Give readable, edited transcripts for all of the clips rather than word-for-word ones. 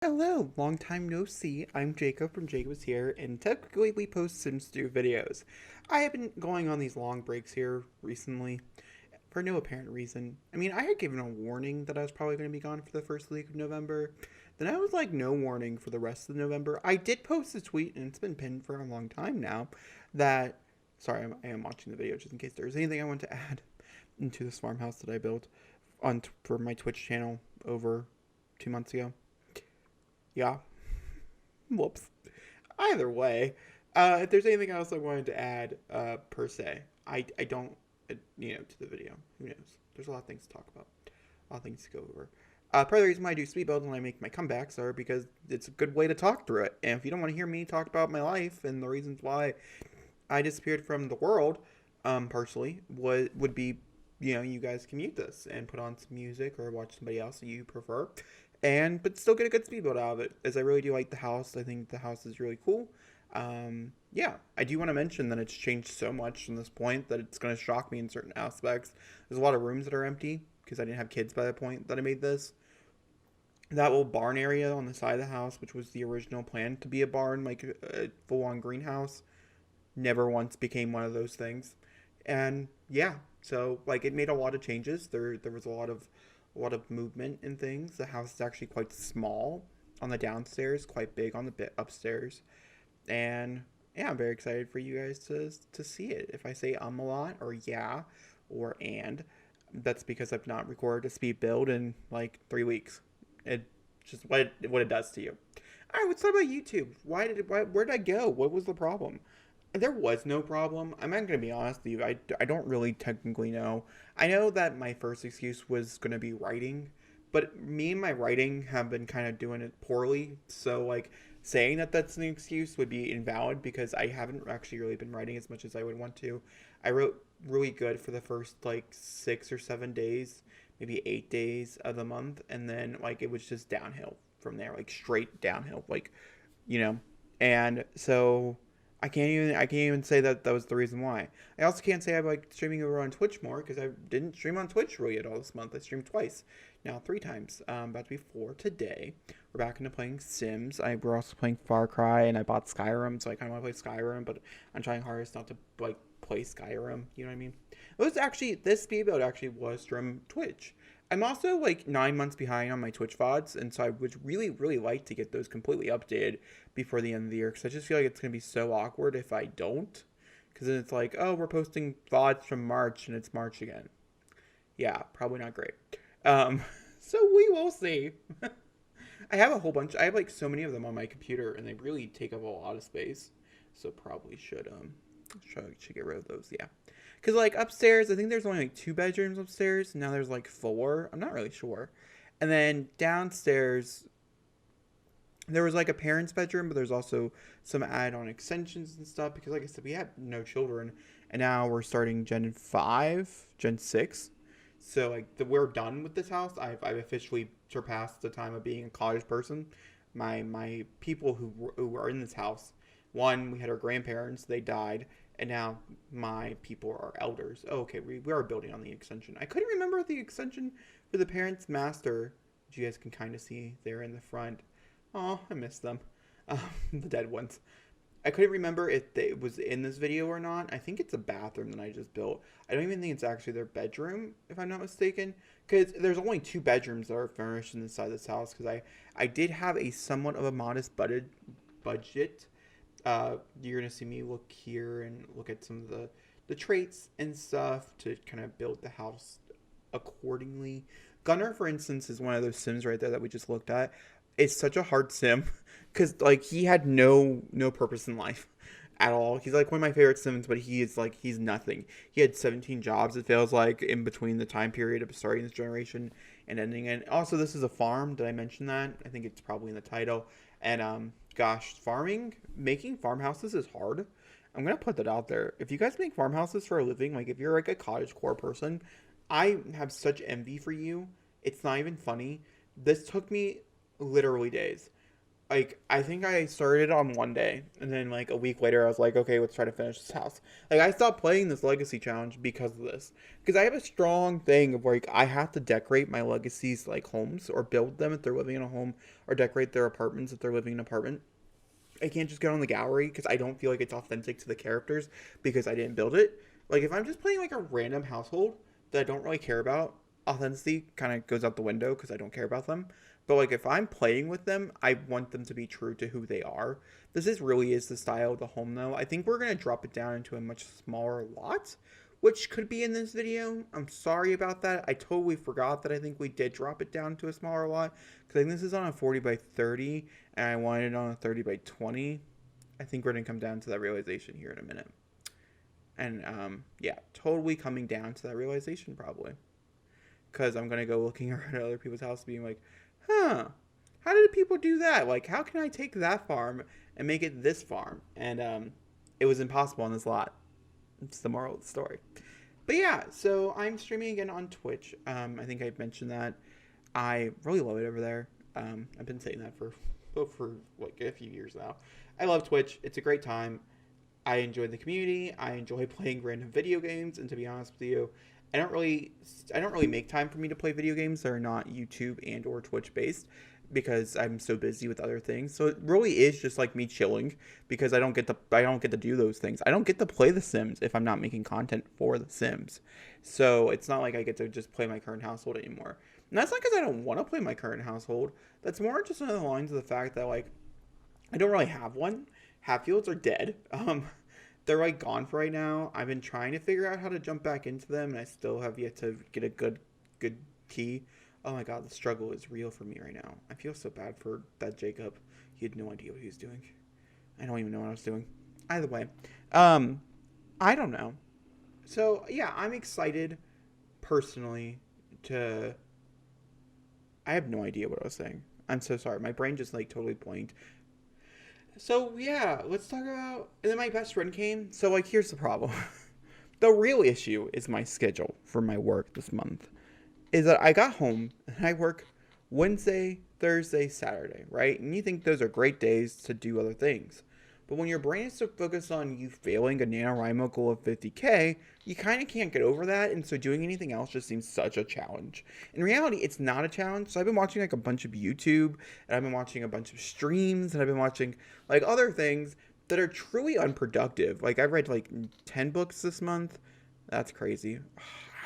Hello, long time no see. I'm Jacob from Jacobishere, and typically we post Sims 2 videos. I have been going on these long breaks here recently for no apparent reason. I mean, I had given a warning that I was probably going to be gone for the first week of November. Then I was like, no warning for the rest of November. I did post a tweet, and it's been pinned for a long time now, that. Sorry, I am watching the video just in case there's anything I want to add into this farmhouse that I built for my Twitch channel over 2 months ago. Yeah. Whoops. Either way, if there's anything else I wanted to add, per se, I don't, to the video. Who knows? There's a lot of things to talk about, a lot of things to go over. Part of the reason why I do speed builds when I make my comebacks are because it's a good way to talk through it. And if you don't want to hear me talk about my life and the reasons why I disappeared from the world, personally, would be, you guys can mute this and put on some music or watch somebody else that you prefer, but still get a good speed build out of it. As I really do like the house. I think the house is really cool. Yeah, I do want to mention that it's changed so much from this point that it's going to shock me in certain aspects. There's a lot of rooms that are empty because I didn't have kids by the point that I made this. That little barn area on the side of the house, which was the original plan to be a barn, like a full-on greenhouse, never once became one of those things. And yeah, so like it made a lot of changes. There was a lot of movement in things. The house is actually quite small on the downstairs, quite big on the bit upstairs. And yeah, I'm very excited for you guys to see it. If I say a lot or yeah or and, that's because I've not recorded a speed build in like 3 weeks. It just what it does to you. All right, let's talk about YouTube. Where did I go? What was the problem? There was no problem. I'm not going to be honest with you. I don't really technically know. I know that my first excuse was going to be writing, but me and my writing have been kind of doing it poorly. So, like, saying that that's an excuse would be invalid because I haven't actually really been writing as much as I would want to. I wrote really good for the first, like, 6 or 7 days, maybe 8 days of the month, and then, like, it was just downhill from there, like, straight downhill, like, you know. And so I can't even say that that was the reason why. I also can't say I like streaming over on Twitch more because I didn't stream on Twitch really at all this month. I streamed twice, now 3 times. About to be 4 today. We're back into playing Sims. We're also playing Far Cry, and I bought Skyrim, so I kind of want to play Skyrim, but I'm trying hardest not to like play Skyrim. You know what I mean? It was actually this speed build actually was from Twitch. I'm also like 9 months behind on my Twitch VODs, and so I would really, really like to get those completely updated before the end of the year because I just feel like it's going to be so awkward if I don't. Because then it's like, oh, we're posting VODs from March and it's March again. Yeah, probably not great. Um, so we will see. I have a whole bunch. I have like so many of them on my computer and they really take up a lot of space. So probably should get rid of those. Yeah. Because like upstairs, I think there's only like 2 bedrooms upstairs. Now there's like 4. I'm not really sure. And then downstairs, there was like a parent's bedroom, but there's also some add-on extensions and stuff because, like I said, we had no children, and now we're starting Gen 5, Gen 6. So like we're done with this house. I've officially surpassed the time of being a college person. My people who are in this house, one, we had our grandparents, they died, and now my people are elders. Oh, okay, we are building on the extension. I couldn't remember the extension for the parents' master, which you guys can kind of see there in the front. Oh, I miss them. The dead ones. I couldn't remember if it was in this video or not. I think it's a bathroom that I just built. I don't even think it's actually their bedroom, if I'm not mistaken. Because there's only 2 bedrooms that are furnished in this side of this house. Because I did have a somewhat of a modest budget. You're going to see me look here and look at some of the traits and stuff to kind of build the house accordingly. Gunner, for instance, is one of those Sims right there that we just looked at. It's such a hard sim because like he had no purpose in life at all. He's like one of my favorite Sims, but he's nothing. He had 17 jobs, it feels like, in between the time period of starting this generation and ending it. Also, this is a farm. Did I mention that? I think it's probably in the title. And gosh, making farmhouses is hard. I'm gonna put that out there. If you guys make farmhouses for a living, like if you're like a cottage core person, I have such envy for you. It's not even funny. This took me literally days. like I think I started on one day, and then like a week later I was like, okay, let's try to finish this house. Like I stopped playing this legacy challenge because of this. Because I have a strong thing of like I have to decorate my legacies like homes or build them if they're living in a home or decorate their apartments if they're living in an apartment. I can't just get on the gallery because I don't feel like it's authentic to the characters because I didn't build it. Like if I'm just playing like a random household that I don't really care about, authenticity kind of goes out the window because I don't care about them. But like if I'm playing with them, I want them to be true to who they are. This is really is the style of the home though. I think we're gonna drop it down into a much smaller lot, which could be in this video. I'm sorry about that. I totally forgot that I think we did drop it down to a smaller lot because I think this is on a 40 by 30 and I wanted it on a 30 by 20. I think we're gonna come down to that realization here in a minute. And yeah, totally coming down to that realization probably. Because I'm going to go looking around at other people's houses being like, huh, how did people do that? Like, how can I take that farm and make it this farm? And it was impossible on this lot. It's the moral of the story. But yeah, so I'm streaming again on Twitch. I think I mentioned that. I really love it over there. I've been saying that for like a few years now. I love Twitch. It's a great time. I enjoy the community. I enjoy playing random video games. And to be honest with you, I don't really make time for me to play video games that are not YouTube and or Twitch based because I'm so busy with other things. So it really is just like me chilling because I don't get to do those things. I don't get to play The Sims if I'm not making content for The Sims. So it's not like I get to just play my current household anymore. And that's not because I don't want to play my current household. That's more just on the lines of the fact that like I don't really have one. Hatfields are dead. They're like gone for right now. I've been trying to figure out how to jump back into them, and I still have yet to get a good key. Oh my god, the struggle is real for me right now. I feel so bad for that Jacob. He had no idea what he was doing. I don't even know what I was doing. Either way, I don't know. So yeah, I'm excited personally to. I have no idea what I was saying. I'm so sorry. My brain just like totally blanked. So yeah, let's talk about. And then my best friend came. So like, here's the problem. The real issue is my schedule for my work this month. Is that I got home and I work Wednesday, Thursday, Saturday, right? And you think those are great days to do other things. But when your brain is so focused on you failing a NaNoWriMo goal of 50K, you kind of can't get over that, and so doing anything else just seems such a challenge. In reality, it's not a challenge. So I've been watching like a bunch of YouTube, and I've been watching a bunch of streams, and I've been watching like other things that are truly unproductive. Like I've read like 10 books this month. That's crazy.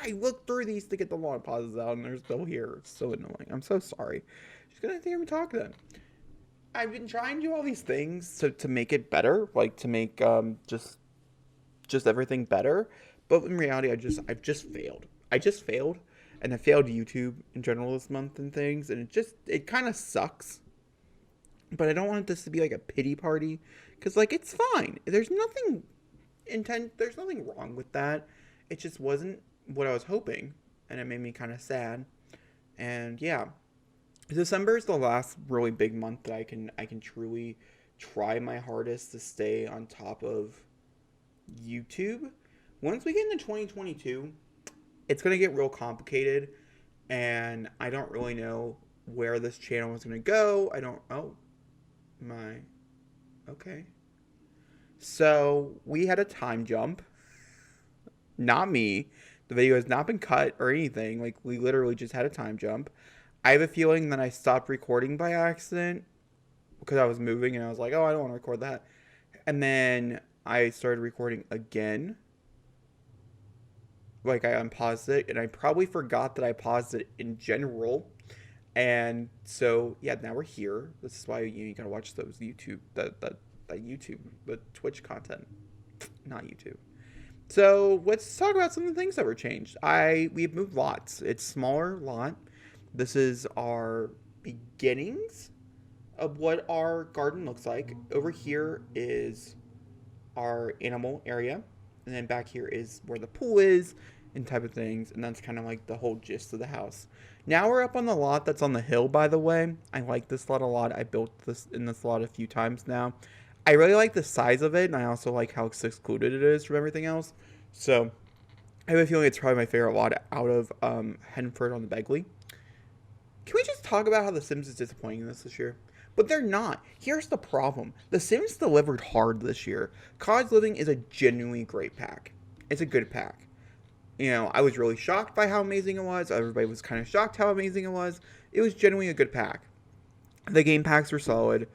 I looked through these to get the long pauses out, and they're still here. It's so annoying. I'm so sorry. Just gonna hear me talk then. I've been trying to do all these things to make it better, like to make just everything better. But in reality, I've just failed. I just failed, and I failed YouTube in general this month and things, and it kind of sucks. But I don't want this to be like a pity party, because like it's fine. There's nothing There's nothing wrong with that. It just wasn't what I was hoping, and it made me kind of sad. And yeah. December is the last really big month that I can truly try my hardest to stay on top of YouTube. Once we get into 2022, it's going to get real complicated, and I don't really know where this channel is going to go. Okay. So, we had a time jump. Not me. The video has not been cut or anything. Like, we literally just had a time jump. I have a feeling that I stopped recording by accident because I was moving and I was like, oh, I don't want to record that. And then I started recording again. Like I unpaused it and I probably forgot that I paused it in general. And so, yeah, now we're here. This is why you gotta watch those YouTube, the Twitch content, not YouTube. So let's talk about some of the things that were changed. We've moved lots. It's smaller lot. This is our beginnings of what our garden looks like. Over here is our animal area. And then back here is where the pool is and type of things. And that's kind of like the whole gist of the house. Now we're up on the lot that's on the hill, by the way. I like this lot a lot. I built this in this lot a few times now. I really like the size of it. And I also like how secluded it is from everything else. So I have a feeling it's probably my favorite lot out of Henford on the Begley. Can we just talk about how The Sims is disappointing this year? but they're not. Here's the problem. The Sims delivered hard this year. Cottage Living is a genuinely great pack. It's a good pack. You know, I was really shocked by how amazing it was. Everybody was kind of shocked how amazing it was. It was genuinely a good pack. The game packs were solid.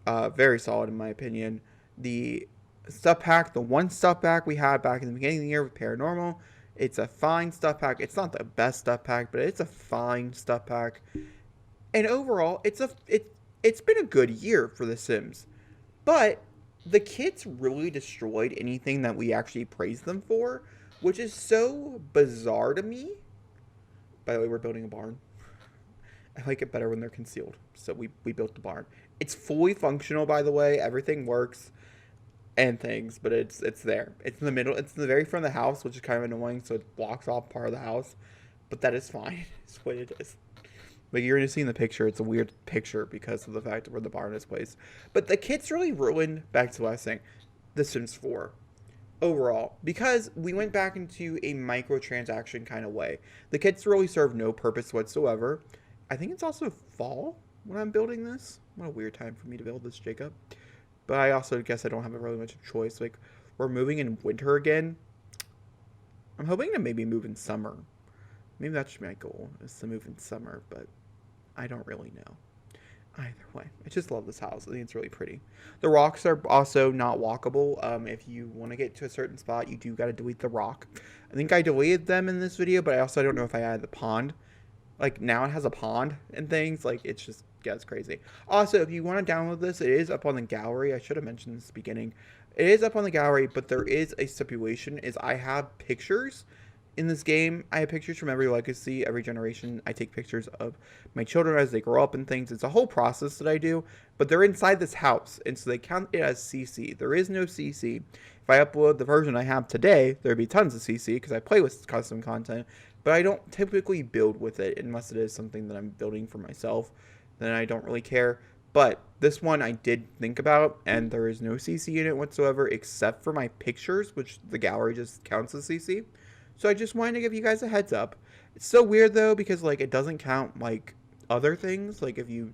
Very solid in my opinion. The stuff pack, the one stuff pack we had back in the beginning of the year with Paranormal, it's a fine stuff pack. It's not the best stuff pack, but it's a fine stuff pack. And overall, it's been a good year for The Sims. But the kids really destroyed anything that we actually praised them for, which is so bizarre to me. By the way, we're building a barn. I like it better when they're concealed. So we built the barn. It's fully functional, by the way. Everything works and things, but it's there. It's in the middle. It's in the very front of the house, which is kind of annoying, so it blocks off part of the house. But that is fine. It's what it is. But you're going to see in the picture, it's a weird picture because of the fact of where the barn is placed. But the kids really ruined, back to what I was saying, The Sims 4. Overall, because we went back into a microtransaction kind of way. The kits really serve no purpose whatsoever. I think it's also fall when I'm building this. What a weird time for me to build this, Jacob. But I also guess I don't have really much of a choice. Like, we're moving in winter again. I'm hoping to maybe move in summer. Maybe that should be my goal, is to move in summer, but I don't really know. Either way, I just love this house. I think it's really pretty. The rocks are also not walkable. If you want to get to a certain spot, you do got to delete the rock. I think I deleted them in this video, but I also don't know if I added the pond. Like, now it has a pond and things. Like, it's just, yeah, it's crazy. Also, if you want to download this, it is up on the gallery. I should have mentioned this at the beginning. It is up on the gallery, but there is a stipulation, is I have pictures in this game. I have pictures from every legacy, every generation. I take pictures of my children as they grow up and things. It's a whole process that I do, but they're inside this house, and so they count it as CC. There is no CC. If I upload the version I have today, there'd be tons of CC because I play with custom content, but I don't typically build with it unless it is something that I'm building for myself. Then I don't really care. But this one I did think about, and there is no CC in it whatsoever except for my pictures, which the gallery just counts as CC. So I just wanted to give you guys a heads up. It's so weird though, because like it doesn't count like other things. Like if you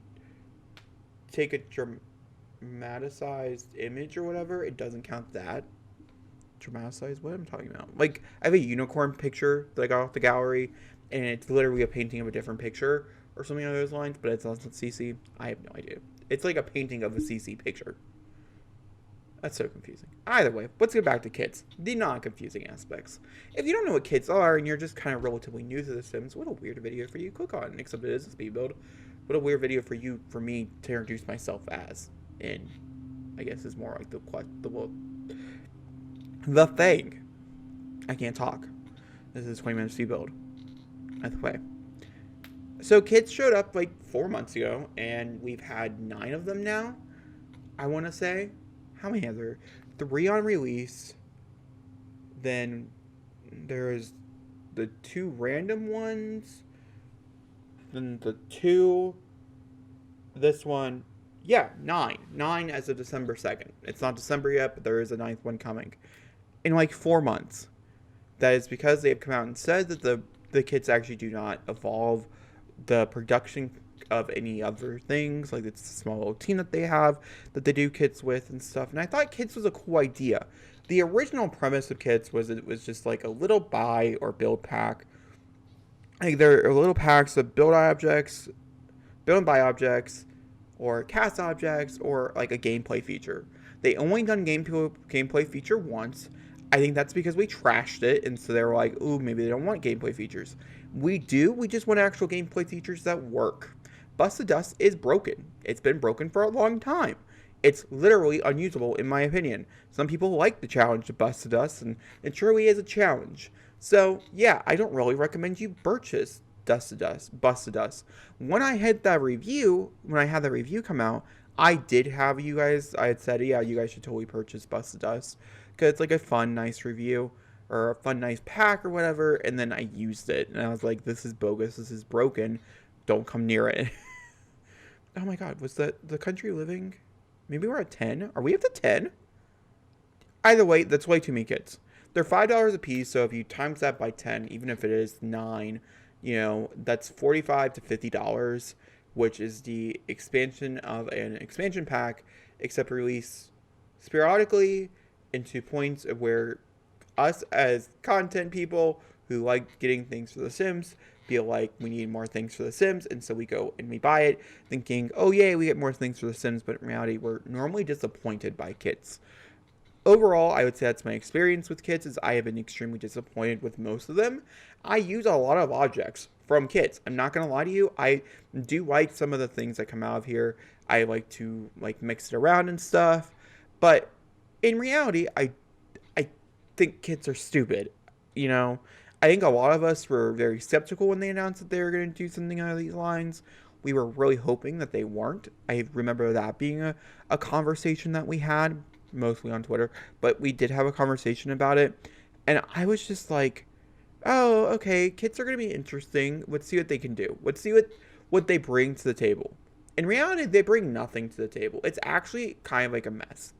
take a dramatized image or whatever, it doesn't count that. Dramatized? What am I talking about? Like I have a unicorn picture that I got off the gallery, and it's literally a painting of a different picture or something along those lines, but it's not CC. I have no idea. It's like a painting of a CC picture. That's so confusing. Either way, let's get back to kits. The non-confusing aspects. If you don't know what kits are and you're just kind of relatively new to The Sims, what a weird video for you to click on. Except it is a speed build. What a weird video for me to introduce myself as. And I guess is more like the thing. I can't talk. This is a 20-minute speed build. Either way. So kits showed up like 4 months ago, and we've had 9 of them now, I want to say. How many are there? 3 on release. Then there's the 2 random ones. Then the 2. This one. Yeah, 9. 9 as of December 2nd. It's not December yet, but there is a 9th one coming. In like 4 months. That is because they have come out and said that the kits actually do not evolve the production of any other things, like it's a small little team that they have that they do kits with and stuff. And I thought kits was a cool idea. The original premise of kits was it was just like a little buy or build pack. Like there are little packs of build and buy objects, or cast objects, or like a gameplay feature. They only done gameplay feature once. I think that's because we trashed it, and so they were like, ooh, maybe they don't want gameplay features. We just want actual gameplay features that work. Bust the Dust is broken. It's been broken for a long time. It's literally unusable, in my opinion. Some people like the challenge of Bust the Dust, and it truly is a challenge. So, yeah, I don't really recommend you purchase Bust the Dust. When I had that review come out, I did have you guys, I had said, yeah, you guys should totally purchase Bust the Dust, because it's like a fun, nice review, or a fun, nice pack, or whatever, and then I used it, and I was like, this is bogus, this is broken. Don't come near it. Oh my god, was the country living? Maybe we're at 10? Are we up to 10? Either way, that's way too many kits. They're $5 a piece, so if you times that by 10, even if it is 9, you know, that's $45 to $50 which is the expansion of an expansion pack, except release periodically into points of where us as content people who like getting things for The Sims feel like we need more things for The Sims, and so we go and we buy it thinking, oh yay, we get more things for The Sims, but in reality we're normally disappointed by kits. Overall, I would say that's my experience with kits, is I have been extremely disappointed with most of them. I use a lot of objects from kits. I'm not going to lie to you. I do like some of the things that come out of here. I like to mix it around and stuff. But in reality, I think kits are stupid. You know, I think a lot of us were very skeptical when they announced that they were going to do something out of these lines. We were really hoping that they weren't. I remember that being a conversation that we had, mostly on Twitter, but we did have a conversation about it. And I was just like, oh, okay, kits are going to be interesting. Let's see what they can do. Let's see what they bring to the table. In reality, they bring nothing to the table. It's actually kind of like a mess.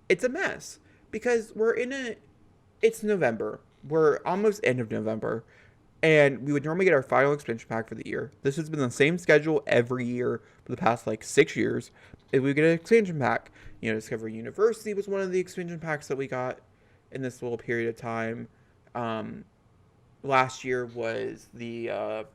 It's a mess because it's November. We're almost end of November, and we would normally get our final expansion pack for the year. This has been the same schedule every year for the past 6 years. If we get an expansion pack, Discovery University was one of the expansion packs that we got in this little period of time. Last year was the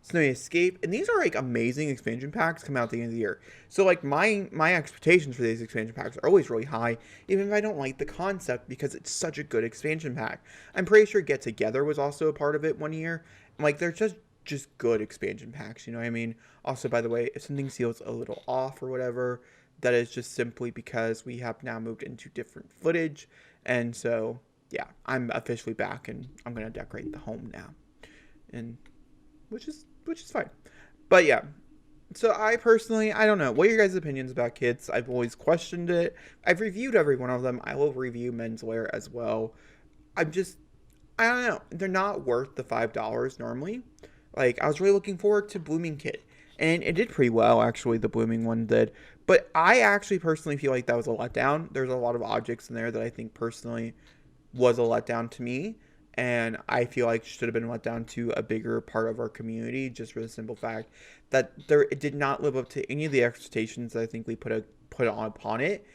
Snowy Escape, and these are amazing expansion packs come out at the end of the year. So my expectations for these expansion packs are always really high, even if I don't like the concept, because it's such a good expansion pack. I'm pretty sure Get Together was also a part of it one year. They're just good expansion packs, you know what I mean? Also, by the way, if something feels a little off or whatever, that is just simply because we have now moved into different footage, and so yeah, I'm officially back, and I'm gonna decorate the home now, and which is fine. But yeah, so I personally, I don't know. What are your guys' opinions about kits? I've always questioned it. I've reviewed every one of them. I will review menswear as well. I don't know. They're not worth the $5 normally. I was really looking forward to Blooming Kit, and it did pretty well, actually. The Blooming one did. But I actually personally feel like that was a letdown. There's a lot of objects in there that I think personally was a letdown to me, and I feel like should have been let down to a bigger part of our community, just for the simple fact that it did not live up to any of the expectations that I think we put on upon it.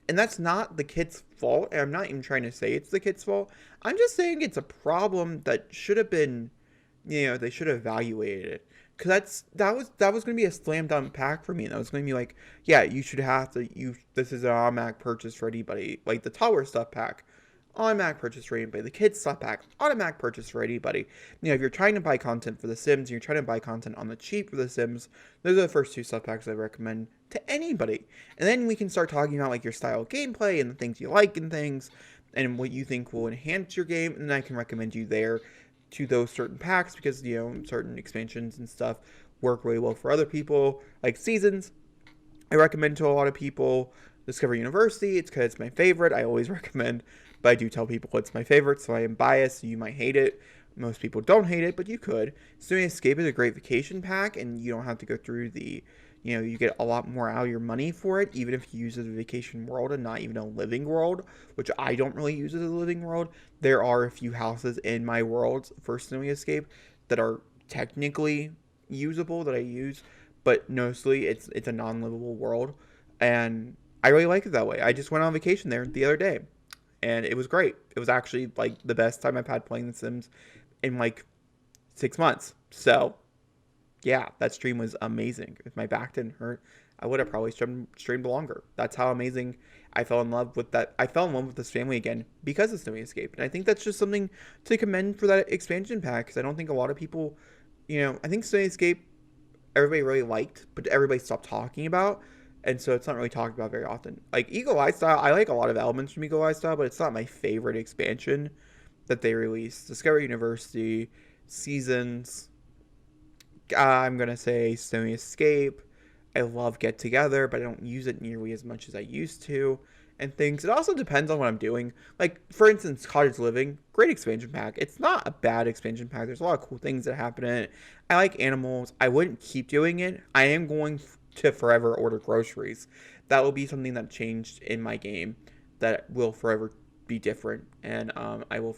And that's not the kid's fault, and I'm not even trying to say it's the kid's fault. I'm just saying it's a problem that should have been, they should have evaluated it. Because that was going to be a slam dunk pack for me. That was going to be yeah, you should have to, this is an automatic purchase for anybody. Like the Tower Stuff pack, automatic purchase for anybody. The Kids Stuff pack, automatic purchase for anybody. If you're trying to buy content for The Sims, and you're trying to buy content on the cheap for The Sims, those are the first two stuff packs I recommend to anybody. And then we can start talking about your style of gameplay and the things you like and things, and what you think will enhance your game, and then I can recommend you there to those certain packs, because certain expansions and stuff work really well for other people. Like Seasons, I recommend to a lot of people. Discover University, it's because it's my favorite. I always recommend, but I do tell people it's my favorite, so I am biased. So you might hate it. Most people don't hate it, but you could. Snowy Escape is a great vacation pack, and you don't have to go through the, you get a lot more out of your money for it, even if you use it as a vacation world and not even a living world, which I don't really use it as a living world. There are a few houses in my world for Snowy Escape that are technically usable that I use, but mostly it's a non-livable world, and I really like it that way. I just went on vacation there the other day, and it was great. It was actually the best time I've had playing The Sims in 6 months. So yeah, that stream was amazing. If my back didn't hurt, I would have probably streamed longer. That's how amazing I fell in love with that. I fell in love with this family again because of Snowy Escape. And I think that's just something to commend for that expansion pack, because I don't think a lot of people, I think Snowy Escape, everybody really liked, but everybody stopped talking about. And so it's not really talked about very often. Eagle Eye Style, I like a lot of elements from Eagle Eye Style, but it's not my favorite expansion that they released. Discovery University, Seasons, I'm going to say Snowy Escape. I love Get Together, but I don't use it nearly as much as I used to, and things. It also depends on what I'm doing. For instance, Cottage Living, great expansion pack. It's not a bad expansion pack. There's a lot of cool things that happen in it. I like animals. I wouldn't keep doing it. I am going to forever order groceries. That will be something that changed in my game that will forever be different, and I will,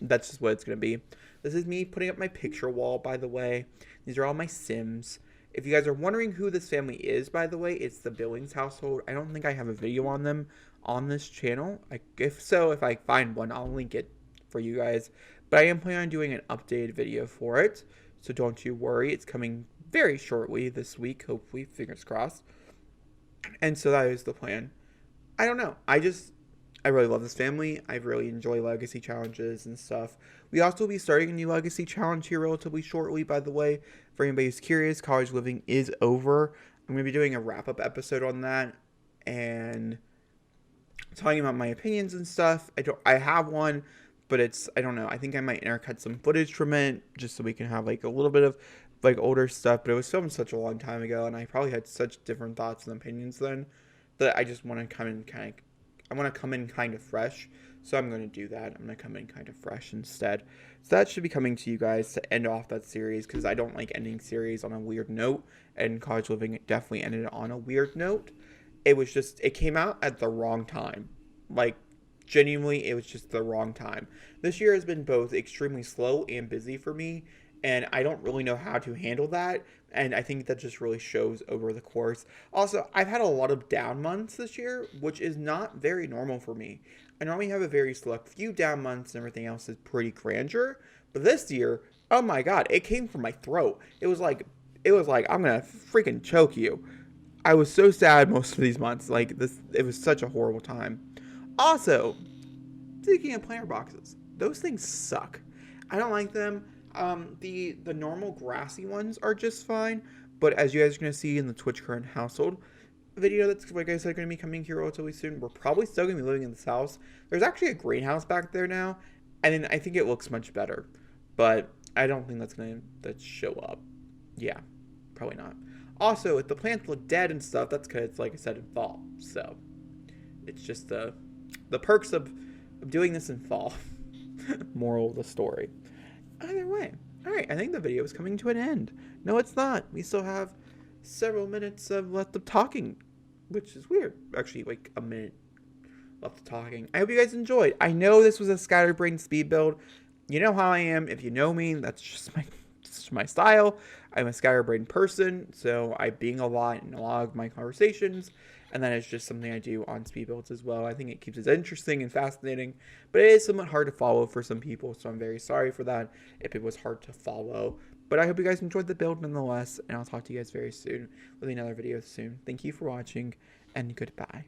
that's just what it's going to be. This is me putting up my picture wall, by the way. These are all my Sims. If you guys are wondering who this family is, by the way, it's the Billings household. I don't think I have a video on them on this channel. If so, if I find one, I'll link it for you guys. But I am planning on doing an updated video for it, so don't you worry. It's coming very shortly this week, hopefully, fingers crossed. And so that is the plan. I don't know. I really love this family. I really enjoy legacy challenges and stuff. We also will be starting a new legacy challenge here relatively shortly, by the way. For anybody who's curious, college living is over. I'm going to be doing a wrap-up episode on that and talking about my opinions and stuff. I have one, but I don't know. I think I might intercut some footage from it just so we can have like a little bit of like older stuff, but it was filmed such a long time ago and I probably had such different thoughts and opinions then that I just want to come in kind of fresh. So I'm going to do that. I'm going to come in kind of fresh instead. So that should be coming to you guys to end off that series, because I don't like ending series on a weird note, and college living definitely ended on a weird note. It came out at the wrong time. Like, genuinely, it was just the wrong time. This year has been both extremely slow and busy for me, and I don't really know how to handle that, and I think that just really shows over the course. Also, I've had a lot of down months this year, which is not very normal for me. I normally have a very select few down months, and everything else is pretty grandeur, but this year, oh my god, it came from my throat. It was like, I'm gonna freaking choke you. I was so sad most of these months. Like, it was such a horrible time. Also, speaking of planter boxes, those things suck. I don't like them. The normal grassy ones are just fine, but as you guys are going to see in the Twitch current household video that's, like I said, going to be coming here relatively soon, we're probably still going to be living in this house. There's actually a greenhouse back there now, and then I think it looks much better, but I don't think that's going to show up. Yeah, probably not. Also, if the plants look dead and stuff, that's because, like I said, in fall, so it's just the perks of doing this in fall. Moral of the story. Either way. Alright, I think the video is coming to an end. No, it's not. We still have several minutes left of talking, which is weird. Actually, like a minute left of talking. I hope you guys enjoyed. I know this was a scatterbrain speed build. You know how I am. If you know me, that's just my style. I'm a scatterbrain person, so I being a lot in a lot of my conversations, and that is just something I do on speed builds as well. I think it keeps it interesting and fascinating, but it is somewhat hard to follow for some people, so I'm very sorry for that if it was hard to follow. But I hope you guys enjoyed the build nonetheless, and I'll talk to you guys very soon with another video soon. Thank you for watching, and goodbye.